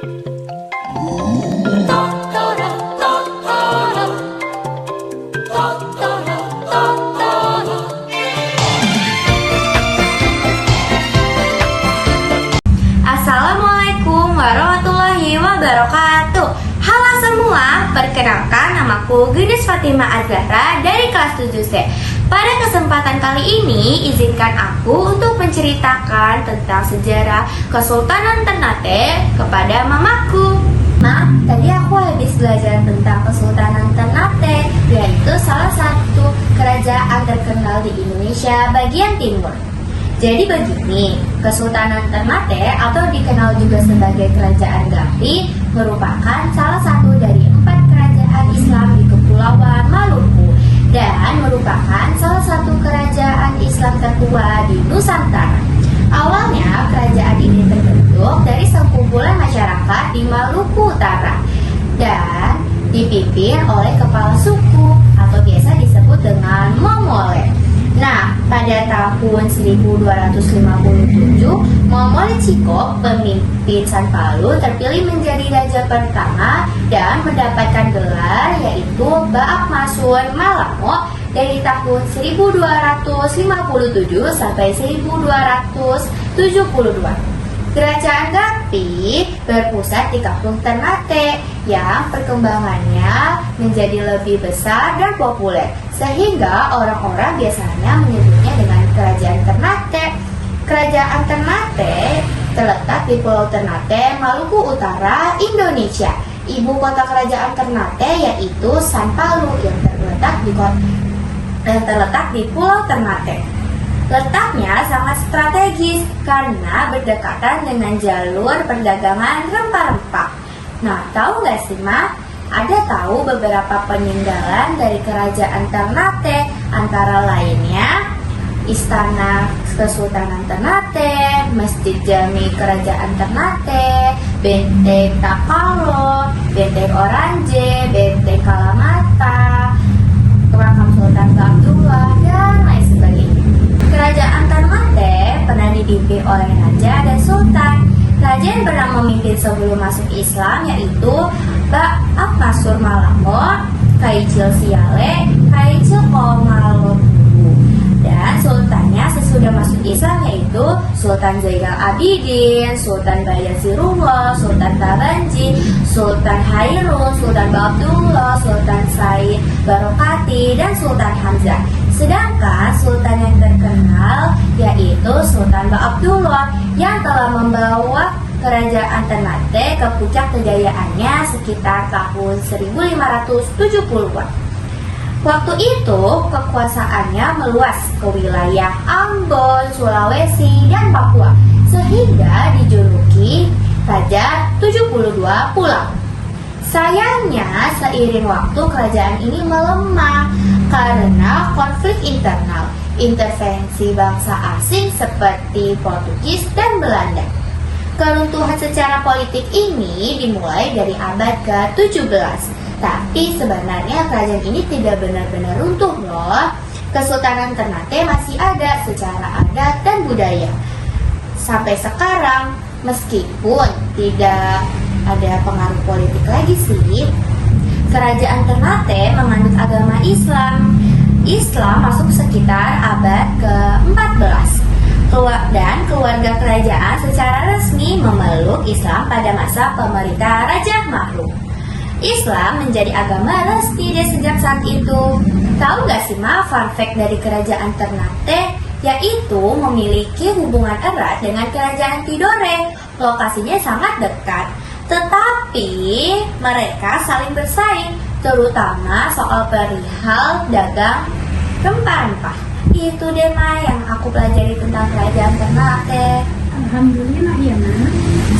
Assalamualaikum warahmatullahi wabarakatuh. Halo semua, perkenalkan namaku Gendis Fatimah Azahra dari kelas 7C. Pada kesempatan kali ini, izinkan aku untuk menceritakan tentang sejarah Kesultanan Ternate kepada mamaku. Ma, tadi aku habis belajar tentang Kesultanan Ternate, yaitu salah satu kerajaan terkenal di Indonesia bagian timur. Jadi begini, Kesultanan Ternate atau dikenal juga sebagai Kerajaan Gapi merupakan salah satu dari 4 kerajaan Islam di Kepulauan Maluku dan merupakan salah satu kerajaan Islam tertua di Nusantara. Awalnya kerajaan ini terbentuk dari sekumpulan masyarakat di Maluku Utara dan dipimpin oleh kepala suku atau biasa disebut dengan Momole. Nah, pada tahun 1257, Momole Ciko, pemimpin Sanpalu, terpilih menjadi raja pertama dan mendapatkan gelar yaitu Baak Masun Malamo dari tahun 1257 sampai 1272. Kerajaan Gapi berpusat di Kampung Ternate yang perkembangannya menjadi lebih besar dan populer, sehingga orang-orang biasanya menyebutnya dengan Kerajaan Ternate. Kerajaan Ternate terletak di Pulau Ternate, Maluku Utara, Indonesia. Ibu kota Kerajaan Ternate yaitu Sanpalu yang terletak di Pulau Ternate. Letaknya sangat strategis karena berdekatan dengan jalur perdagangan rempah-rempah. Nah, tahu nggak sih, Ma? Ada tahu beberapa peninggalan dari Kerajaan Ternate, antara lainnya Istana Kesultanan Ternate, Masjid Jami Kerajaan Ternate, Benteng Takalo, Benteng Oranje, Benteng Kalamata, Makam Sultan Abdullah, dan lain sebagainya. Kerajaan Ternate pernah dipimpin oleh raja dan sultan. Raja yang pernah memimpin sebelum masuk Islam yaitu Baak Masun Malamo, Kaicil Siale, Kaicil Komalotubu. Dan sultannya sesudah masuk Islam yaitu Sultan Zainal Abidin, Sultan Bayazirullah, Sultan Tabanji, Sultan Hairun, Sultan Abdullah, Sultan Said Barokati, dan Sultan Hamzah. Sedangkan sultan yang terkenal yaitu Sultan Abdullah yang telah membawa Kerajaan Ternate ke puncak kejayaannya sekitar tahun 1570-an. Waktu itu kekuasaannya meluas ke wilayah Ambon, Sulawesi, dan Papua sehingga dijuluki Raja 72 Pulau. Sayangnya seiring waktu kerajaan ini melemah karena konflik internal, intervensi bangsa asing seperti Portugis dan Belanda. Keruntuhan secara politik ini dimulai dari abad ke-17. Tapi sebenarnya kerajaan ini tidak benar-benar runtuh loh. Kesultanan Ternate masih ada secara adat dan budaya. Sampai sekarang, meskipun tidak ada pengaruh politik lagi sih, Kerajaan Ternate menganut agama Islam. Islam masuk sekitar abad ke-14. Dan keluarga kerajaan secara resmi memeluk Islam pada masa pemerintah Raja Makhluk. Islam menjadi agama resmi sejak saat itu. Tahu nggak sih, Ma, fun fact dari Kerajaan Ternate? Yaitu memiliki hubungan erat dengan Kerajaan Tidore. Lokasinya sangat dekat. Tetapi mereka saling bersaing, terutama soal perihal dagang rempah-rempah. Itu deh, Ma, yang aku pelajari tentang Kerajaan Ternate. Alhamdulillah ya, Ma.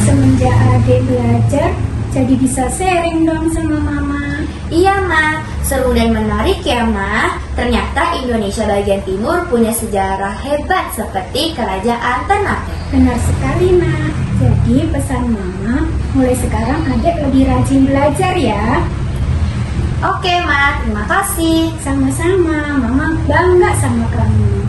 Semenjak adik belajar, jadi bisa sharing dong sama Mama. Iya, Ma, seru dan menarik ya, Ma. Ternyata Indonesia bagian timur punya sejarah hebat seperti Kerajaan Ternate. Benar sekali, Ma. Jadi pesan Mama, mulai sekarang adik lebih rajin belajar ya. Oke, Ma, terima kasih. Sama-sama, Mama bangga sama kamu.